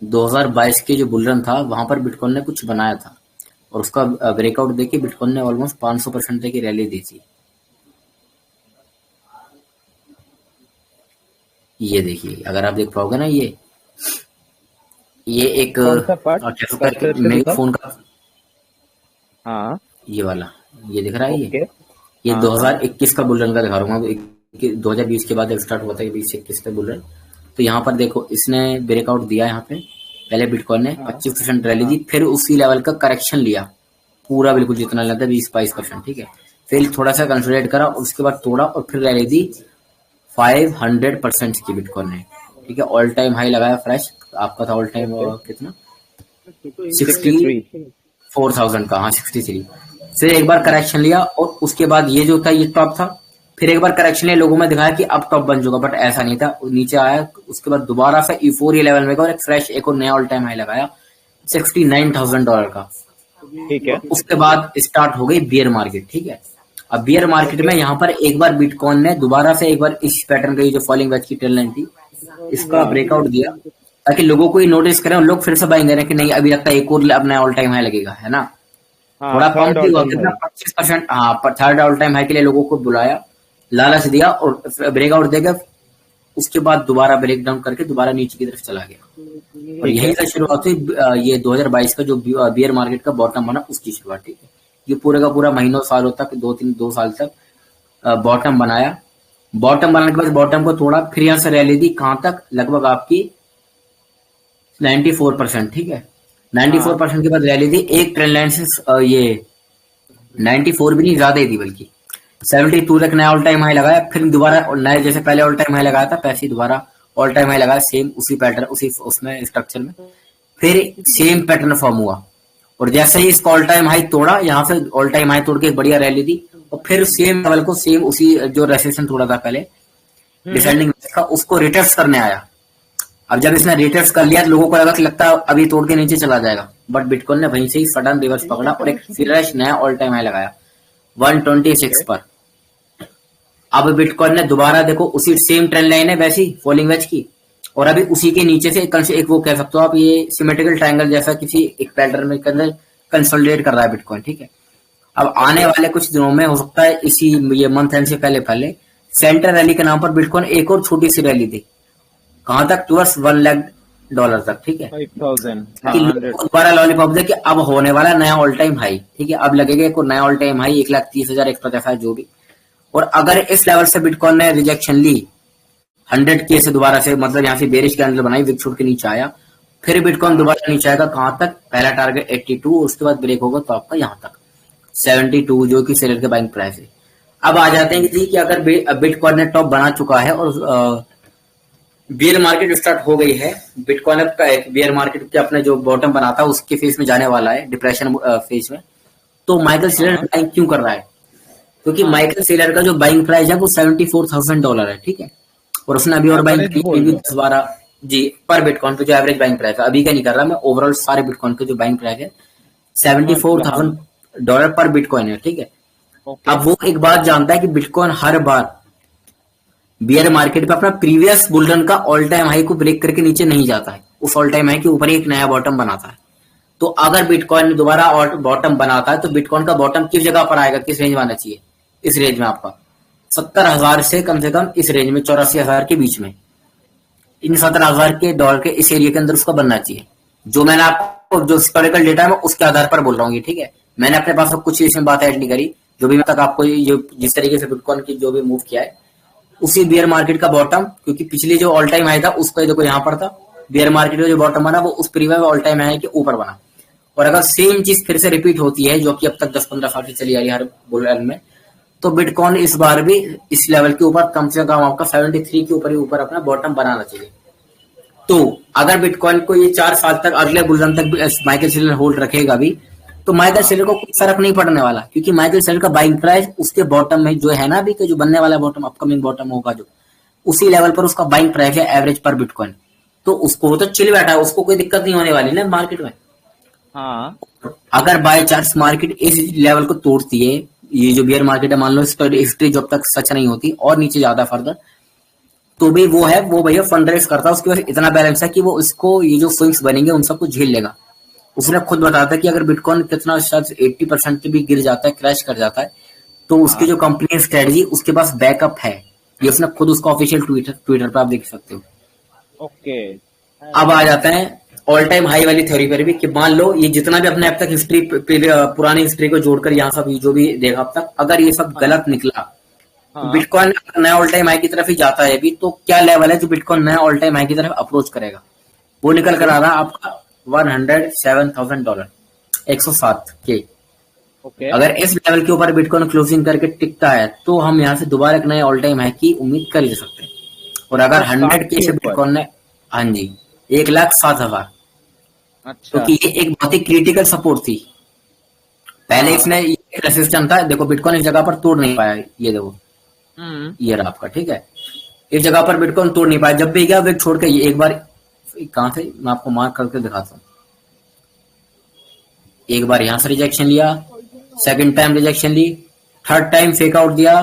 2022 के जो bull run था वहां पर बिटकॉइन ने कुछ बनाया था, और उसका ब्रेकआउट देके बिटकॉइन ने ऑलमोस्ट 500% तक की रैली दी थी। ये देखिए, अगर आप देख पाओगे ना, ये एक कौन सा पार्ट कह सकते कब से हैं दिखा? मेगाफोन का, हाँ। ये वाला, ये दिख रहा है ओके। ये हाँ हाँ। 2021 का बुल रन का दिखा रहा हूँ। 2020 के बाद स्टार्ट हुआ था, 2021 का बुल रन। तो यहाँ पर देखो, इसने ब्रेकआउट दिया यहाँ पे। पहले बिटकॉइन ने हाँ 25% रैली दी, हाँ। फिर उसी लेवल का करेक्शन लिया, पूरा बिल्कुल जितना लेता है 20-22%, ठीक है। फिर थोड़ा सा कंसोलिडेट करा, और उसके बाद तोड़ा, और फिर रैली दी 500% की बिटकॉइन ने, ठीक है। ऑल टाइम हाई लगाया फ्रेश। आपका था ऑल टाइम ओके। कितना, 63। 64,000 का, हाँ 63। फिर एक बार करेक्शन लिया, और उसके बाद ये जो था ये टॉप था। फिर एक बार करेक्शन लिया, लोगों में दिखाया कि अब टॉप बन चुका, बट ऐसा नहीं था, नीचे आया। उसके बाद दोबारा से यूफोरिया लेवल में गया, और एक फ्रेश एक और नया ऑल टाइम हाई लगाया $69,000 का। ठीक है। और उसके बाद स्टार्ट हो गई बियर मार्केट, ठीक है। अब बियर मार्केट ओके। में यहाँ पर एक बार बिटकॉइन ने दोबारा से एक बार इस पैटर्न का, ये जो फॉलिंग वेज की ट्रेल लाइन थी, इसका हाँ ब्रेकआउट दिया, ताकि लोगों को ये नोटिस करें, और लोग फिर से बाइंग करें कि नहीं, अभी लगता है एक और अपना ऑल टाइम हाई लगेगा, है ना। हाँ। थोड़ा थर्ड पंप भी ऑल हुआ, टाइम कितना, हाई। 25%, हाँ, पर थर्ड ऑल टाइम हाई के लिए लोगों को बुलाया, लालच दिया, और ब्रेकआउट देगा। उसके बाद दोबारा ब्रेक डाउन करके दोबारा नीचे की तरफ चला गया, और ठीक यही है। से शुरुआत हुई। ये 2022 का जो बियर मार्केट का बॉटम बना, उसकी शुरुआत, ठीक है। ये पूरे का पूरा महीनों सालों तक, 2 साल तक बॉटम बनाया। बॉटम बनाने के बाद बॉटम को तोड़ा, फिर यहाँ से रैली दी, कहां तक, लगभग आपकी 94%, ठीक है। हाँ 94% के बाद रैली दी, एक ट्रेंड लाइन से ये 94 भी नहीं, ज्यादा ही थी बल्कि। 72 तक नया ऑल टाइम हाई लगाया, फिर दोबारा नए, जैसे पहले ऑल टाइम हाई लगाया था, पैसे ही दोबारा ऑल टाइम हाई लगाया, सेम उसी पैटर्न, उसी उसमें स्ट्रक्चर में। फिर सेम पैटर्न फॉर्म हुआ, और जैसे ही इसका ऑल टाइम हाई तोड़ा, यहाँ से ऑल टाइम हाई तोड़ के एक बढ़िया रैली दी, और फिर सेम लेवल को, सेम उसी जो रेसिस्टेंस तोड़ा था पहले हम्म। डिसेंडिंग का, उसको रिटेस्ट करने आया। अब जब इसने रिटेस्ट कर लिया, तो लोगों को लगा कि लगता है अभी तोड़ के नीचे चला जाएगा, बट बिटकॉइन ने वहीं से ही सडन रिवर्स पकड़ा, और एक फ्रेश नया ऑल टाइम हाई लगाया 126 ओके। पर। अब बिटकॉइन ने दोबारा देखो, उसी सेम ट्रेंड लाइन है वैसी फॉलिंग वेज की, और अभी उसी के नीचे से एक वो कह सकते हो आप, ये सिमेट्रिकल ट्रायंगल जैसा किसी एक पैटर्न में के अंदर कंसोलिडेट कर रहा है बिटकॉइन, ठीक है। अब आने ओके। वाले कुछ दिनों में हो सकता है, इसी ये मंथ एंड से पहले पहले सेंटर रैली के नाम पर बिटकॉइन एक और छोटी सी रैली दी, कहां तक, टूवर्स $1 लाख तक, ठीक है। 5000। कि हाँ लोगों 100। को दोबारा लॉलीपॉप दे कि अब होने वाला नया ऑल टाइम हाई, ठीक है। अब लगेगा एक और नया ऑल टाइम हाई, 1,30,000 150 जो भी। और अगर इस लेवल से बिटकॉइन ने रिजेक्शन ली 100K से, दोबारा से, मतलब यहाँ से बेरिश कैंडल बनाई, विक छूट के नीचे आया, फिर बिटकॉइन हाँ दोबारा नीचे आएगा, कहां तक, पहला टारगेट 82, उसके बाद ब्रेक होगा तो आपका यहाँ तक 72, जो कि सेलर के बाइंग प्राइस है। अब आ जाते हैं कि जी, कि अगर बिटकॉइन ने टॉप बना चुका है, और बियर मार्केट स्टार्ट हो गई है, बिटकॉइन का एक बियर मार्केट के अपने जो बॉटम बना था उसके फेज में जाने वाला है, डिप्रेशन फेज में, तो माइकल सेलर हाँ बाइंग क्यों कर रहा है? क्योंकि हाँ। माइकल सेलर का जो बाइंग प्राइस है वो $74,000 है, ठीक है। और उसने अभी और बाइंग एवरेज की भी होल्ड। 10-12 जी, पर बिटकॉइन पे जो एवरेज बाइंग प्राइस है, अभी का नहीं कर रहा मैं, ओवरऑल सारे बिटकॉइन के जो बाइंग प्राइस है सेवेंटी मंथ फोर का। हाँ। थाउजेंड डॉलर पर बिटकॉइन है, ठीक है। ओके। अब वो एक बात जानता है कि बिटकॉइन हर बार बियर मार्केट पे अपना प्रीवियस बुलरन का ऑल टाइम हाई को ब्रेक करके नीचे नहीं जाता है, उस ऑल टाइम हाई के ऊपर ही एक नया बॉटम बनाता है। तो अगर बिटकॉइन दोबारा बॉटम बनाता है, तो बिटकॉइन का बॉटम किस जगह पर आएगा, किस रेंज में आना चाहिए, इस रेंज में आपका 70,000 से कम इस रेंज में, 84,000 के बीच में, इन 17,000 के डॉलर के इस एरिया के अंदर उसका बनना चाहिए। जो मैंने आपको जो हिस्टोरिकल डेटा है मैं उसके आधार पर बोल रहा हूँ, ये ठीक है। मैंने अपने पास कुछ इसमें बात ऐड नहीं करी, जो भी मैं तक आपको ये जिस तरीके से बिटकॉइन की जो भी मूव किया है, उसी बियर मार्केट का बॉटम, क्योंकि पिछले जो ऑल टाइम हाई था उसका देखो यहाँ पर था, बियर मार्केट का जो बॉटम बना वो उस प्रीवियस ऑल टाइम हाई के ऊपर बना। और अगर सेम चीज फिर से रिपीट होती है, जो कि अब तक 10-15 साल से चली आ रही है हर बुल रन में, तो बिटकॉइन इस बार भी इस लेवल के ऊपर कम से कम आपका 73 के ऊपर ही ऊपर अपना बॉटम बनाना चाहिए। तो अगर बिटकॉइन को ये 4 साल तक, अगले बुल रन तक भी माइकल सेलर होल्ड रखेगा भी, तो माइकल हाँ सेलर को कुछ फर्क नहीं पड़ने वाला, क्योंकि माइकल सेलर का बाइंग प्राइस उसके बॉटम में जो है ना, अभी जो बनने वाला बॉटम, अपकमिंग बॉटम होगा जो, उसी लेवल पर उसका बाइंग प्राइस है एवरेज पर बिटकॉइन। तो उसको तो चिल बैठा है, उसको कोई दिक्कत नहीं होने वाली ना मार्केट में। हाँ। अगर बाय चांस मार्केट इस लेवल को तोड़ती है, ये जो बियर मार्केट है, मान लो इस पर हिस्ट्री जब तक सच नहीं होती और नीचे ज्यादा फर्दर, तो भी वो है, वो भैया फंड रेस करता है, उसके पास इतना बैलेंस है कि वो इसको ये जो स्विंग्स बनेंगे उन सबको झेल लेगा। उसने खुद बताया था कि अगर बिटकॉइन कितना शायद 80% भी गिर जाता है, क्रैश कर जाता है, तो उसकी हाँ। जो कंपनी है स्ट्रेटजी, उसके पास बैकअप है। ये उसने खुद उसका ऑफिशियल ट्विटर ट्विटर पर आप देख सकते हो। ओके। अब आ जाते हैं ऑल टाइम हाई वाली थ्योरी पर भी, कि मान लो ये जितना भी अपने अब तक हिस्ट्री, पुरानी हिस्ट्री को जोड़कर यहाँ सब जो भी देखा अब तक, अगर ये सब हाँ गलत निकला, तो हाँ। बिटकॉइन नया ऑल टाइम हाई की तरफ ही जाता है अभी, तो क्या लेवल है जो बिटकॉइन नया ऑल टाइम हाई की तरफ अप्रोच करेगा? वो निकल कर आ रहा है आपका $107,000, 107 के। ओके। अगर इस लेवल के ऊपर बिटकॉइन क्लोजिंग करके टिकता है, तो हम यहाँ से दोबारा एक नए ऑल टाइम हाई की उम्मीद कर ही सकते हैं। और अगर 100 107 के के से ऊपर। बिटकॉइन ने, हाँ जी, 1,07,000, अच्छा। क्योंकि ये एक बहुत ही क्रिटिकल सपोर्ट थी। पहले हाँ। इसने रेसिस्टेंस था, देखो बिटकॉइन इस जगह पर तोड़ नहीं पाया, ये देखो, हम्म। ये रहा आपका, ठीक है। इस जगह पर बिटकॉइन तोड़ नहीं पाया, जब भी गया वे छोड़ के ये एक बार, कहां से मैं आपको मार्क करके दिखाता हूँ। एक बार यहां से रिजेक्शन लिया, सेकंड टाइम रिजेक्शन ली, थर्ड टाइम फेक आउट दिया,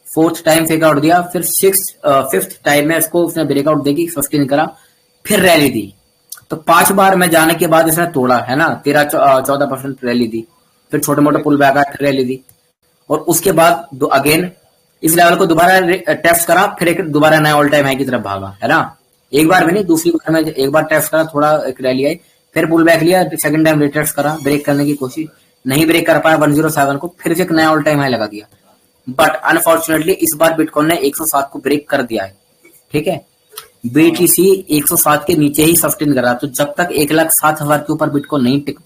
फोर्थ टाइम फेक आउट दिया, फिर फिफ्थ टाइम में इसको उसने ब्रेकआउट देगी, सस्टेन करा, फिर रैली दी। तो 5 बार में जाने के बाद इसने तोड़ा है ना, 13-14% रैली दी, फिर छोटे मोटे पुल बैक आया, फिर रैली दी, और उसके बाद अगेन इस लेवल को दोबारा टेस्ट करा, फिर एक दोबारा नया ऑल टाइम हाई की तरफ भागा, है ना। एक बार में नहीं, दूसरी बार में एक बार टेस्ट करा, थोड़ा एक रैली आई, फिर पुल बैक लिया, सेकंड टाइम रिटेस्ट करा, ब्रेक करने की कोशिश नहीं ब्रेक कर पाया 107 को, फिर से एक नया ऑल टाइम हाई लगा दिया। बट अनफॉर्चुनेटली इस बार बिटकॉइन ने 107 को ब्रेक कर दिया है, ठीक है। हाँ। बीटीसी 107 के नीचे ही सस्टेन कर रहा, तो जब तक 1,07,000 के ऊपर बिटकॉइन नहीं टिक,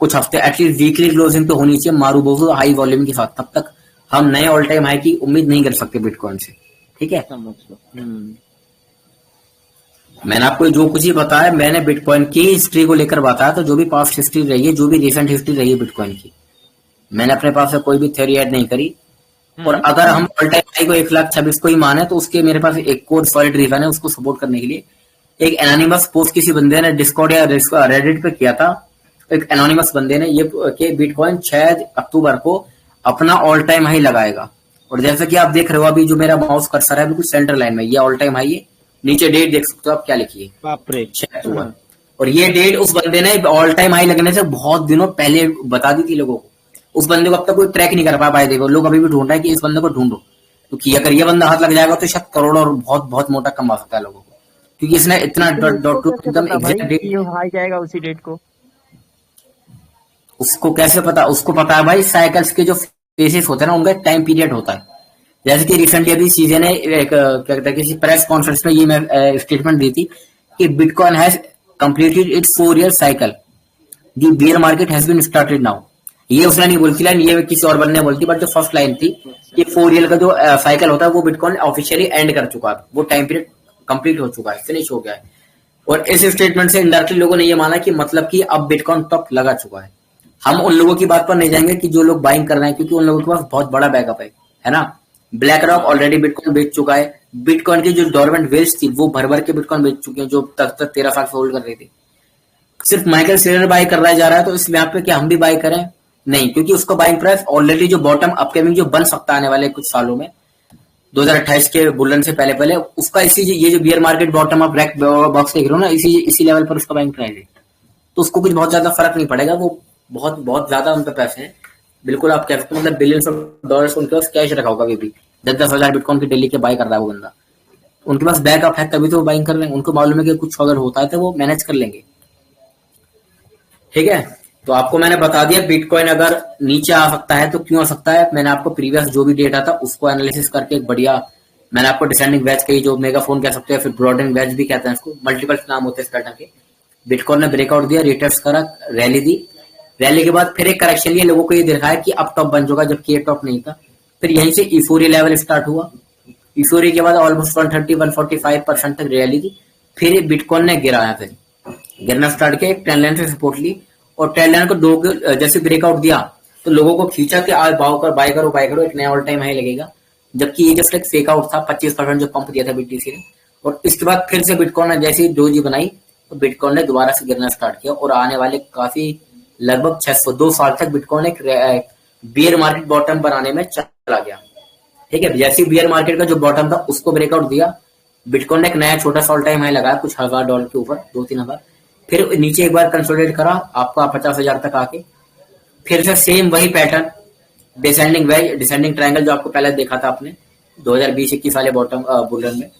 कुछ हफ्ते एटलीस्ट वीकली क्लोजिंग तो होनी चाहिए मारूबोजो हाई वॉल्यूम के साथ, तब तक हम नए ऑल टाइम हाई की उम्मीद नहीं कर सकते बिटकॉइन से, ठीक है। समझ लो। मैंने आपको जो कुछ ही बताया, मैंने बिटकॉइन की हिस्ट्री को लेकर बताया, तो जो भी पास्ट हिस्ट्री रही है, जो भी रिसेंट हिस्ट्री रही है बिटकॉइन की, मैंने अपने पास से कोई भी थ्योरी ऐड नहीं करी। और अगर हम ऑल टाइम हाई को 1,26,000 को ही माने, तो उसके मेरे पास एक और सॉलिड रीजन है उसको सपोर्ट करने के लिए। एक एनोनिमस पोस्ट किसी बंदे ने डिस्कॉर्ड या रेडिट पे किया था, एक एनोनिमस बंदे ने ये कि बिटकॉइन 6 अक्टूबर को अपना ऑल टाइम हाई लगाएगा। और जैसा कि आप देख रहे हो अभी जो मेरा माउस कर्सर है बिल्कुल सेंटर लाइन में, ये ऑल टाइम हाई है, नीचे डेट देख सकते हो आप, क्या लिखी है, बाप रे। 6 अक्टूबर। और ये डेट उस बंदे ने ऑल टाइम हाई लगने से बहुत दिनों पहले बता दी थी लोगों को। उस बंदे को अब तक कोई ट्रैक नहीं कर पाया भाई, देखो लोग अभी भी ढूंढ रहे हैं कि इस बंदे को ढूंढो, क्योंकि अगर ये बंदा हाथ लग जाएगा तो शायद करोड़ों और बहुत बहुत मोटा कमा सकता है लोगों को, क्योंकि इसने इतना उसको कैसे एकदम पता भाई एग्जैक्ट कि डेट। ये हाई जाएगा उसी डेट को? उसको कैसे पता? उसको पता है भाई, साइकिल्स के जो फेसेस होते हैं ना, उनका टाइम पीरियड होता है। जैसे कि रिसेंटली अभी सीजन ने एक क्या कहते हैं किसी प्रेस कॉन्फ्रेंस में ये मैं स्टेटमेंट दी थी कि bitcoin has completed its 4-year cycle, the bear market has been started now. ये उसने नहीं बोलती लाइन, ये किसी और बंदे ने बोलती, बट जो फर्स्ट लाइन थी कि 4 year का जो साइकिल होता है वो बिटकॉइन ऑफिशियली एंड कर चुका है, वो टाइम पीरियड कंप्लीट हो चुका है, फिनिश हो गया है। और इस स्टेटमेंट से इनडायरेक्टली लोगों ने ये माना कि मतलब कि अब बिटकॉइन टॉप लगा चुका है। हम उन लोगों की बात पर नहीं जाएंगे कि जो लोग बाइंग कर रहे हैं, क्योंकि उन लोगों के पास बहुत बड़ा बैकअप है ना। ब्लैक रॉक ऑलरेडी बिटकॉइन बेच चुका है, बिटकॉइन की जो डोरमेंट वेल्स थी वो भर भर के बिटकॉइन बेच चुके हैं, जो तक 13 साल से होल्ड कर रही थी। सिर्फ माइकल सेलर बाय कर रहा जा रहा है, तो इस मैप पे क्या हम भी बाय करें? नहीं, क्योंकि उसका बाइंग प्राइस ऑलरेडी जो बॉटम अपकमिंग जो बन सकता है आने वाले कुछ सालों में, 2028 के बुलन से पहले पहले, उसका इसी ये जो beer market bottom up rack box देख रहे हो ना, इसी लेवल पर उसका बाइंग प्राइस है। तो उसको कुछ बहुत ज्यादा फर्क नहीं पड़ेगा, वो बहुत बहुत ज्यादा उन पे पैसे हैं। बिल्कुल आप कह सकते हो, मतलब बिलियंस ऑफ डॉलर्स उनके पास कैश रखा होगा, अभी भी 10-10 हजार बिटकॉइन की डेली के बाय कर रहा है वो बंदा। उनके पास बैकअप है, तभी तो वो बाइंग कर रहे हैं। उनको मालूम है कि कुछ अगर होता है तो वो मैनेज कर लेंगे, ठीक है। तो आपको मैंने बता दिया बिटकॉइन अगर नीचे आ सकता है तो क्यों आ सकता है। मैंने आपको प्रीवियस जो भी डेटा था उसको एनालिसिस करके एक बढ़िया, मैंने आपको डिसेंडिंग वेज कही, जो मेगाफोन कह सकते हैं, फिर ब्रॉडेनिंग वेज भी कहते हैं इसको, मल्टीपल नाम होते हैं इस पैटर्न के। बिटकॉइन ने ब्रेकआउट दिया, रिटेस्ट करा, रैली दी, रैली के बाद फिर एक करेक्शन लिया, लोगों को ये दिखाया कि अब टॉप बन चुका, जबकि ये टॉप नहीं था। फिर यहीं से यूफोरिया लेवल स्टार्ट हुआ, यूफोरिया के बाद ऑलमोस्ट 130-145% तक रैली थी। फिर बिटकॉइन ने गिराया, फिर गिरना स्टार्ट किया, एक ट्रेंड लाइन से सपोर्ट ली, और ट्रेंड लाइन को जैसे ब्रेकआउट दिया तो लोगों को खींचा कि आज बाय करो, एक नया ऑल टाइम हाई लगेगा। जबकि ये जस्ट एक फेक आउट था, 25% जो पंप दिया था बीटीसी ने। और इसके बाद फिर से बिटकॉइन ने जैसे ही डोजी बनाई, तो बिटकॉइन ने दोबारा से गिरना स्टार्ट किया, और आने वाले काफी लगभग 2 साल तक बिटकॉइन एक बियर मार्केट बॉटम बनाने में चला गया। ठीक है, जैसे बियर मार्केट का जो बॉटम था उसको ब्रेकआउट दिया, बिटकॉइन ने एक नया छोटा सा ऑल टाइम हाई लगाया कुछ $1000 के ऊपर, 2-3 हजार, फिर नीचे एक बार कंसोलिडेट करा आपका 50,000 तक आके, फिर से सेम वही pattern, descending wedge, descending triangle जो आपको पहले देखा था आपने 2020-21 वाले बॉटम बुलन में,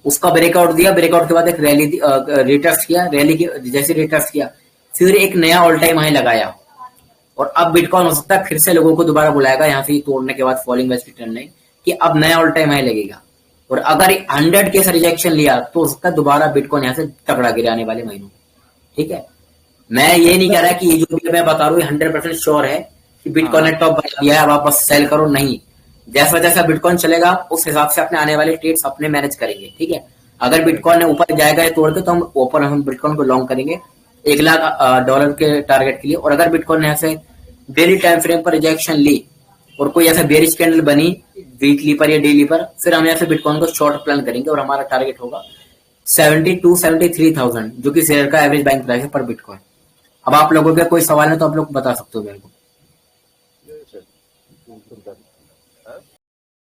उसका ब्रेकआउट दिया। ब्रेकआउट के बाद एक रैली रिटेस्ट किया, रैली की जैसे रिटेस्ट किया फिर एक नया ऑल टाइम हाई लगाया, और अब बिटकॉइन हो सकता है फिर से लोगों को दोबारा बुलाएगा यहाँ से तोड़ने के बाद फॉलिंग वेज रिटर्न नहीं, कि अब नया ऑल टाइम हाई लगेगा, और अगर 100 केस रिजेक्शन लिया तो हो सकता है दोबारा बिटकॉइन यहाँ से तगड़ा गिरे आने वाले महीनों में। ठीक है, मैं ये नहीं कह रहा कि ये जो भी मैं बता रहा हूँ 100% श्योर है कि बिटकॉइन ने टॉप बना दिया है अब आप बस सेल करो, नहीं। जैसा जैसा बिटकॉइन चलेगा उस हिसाब से अपने आने वाले ट्रेड्स अपने मैनेज करेंगे। ठीक है, अगर बिटकॉइन ने ऊपर जाएगा ये तोड़ के तो हम ओपन हम बिटकॉइन को लॉन्ग करेंगे $1,00,000 के टारगेट के लिए, और अगर बिटकॉइन ने ऐसे डेली टाइम फ्रेम पर रिजेक्शन ली और कोई ऐसा बेरिश कैंडल बनी वीकली पर या डेली पर, फिर हम ऐसे बिटकॉइन को शॉर्ट प्लान करेंगे और हमारा टारगेट होगा 72-73,000 जो कि शेयर का एवरेज बाइंग प्राइस है पर बिटकॉइन। अब आप लोगों के कोई सवाल है तो आप लोग बता सकते हो मेरे को।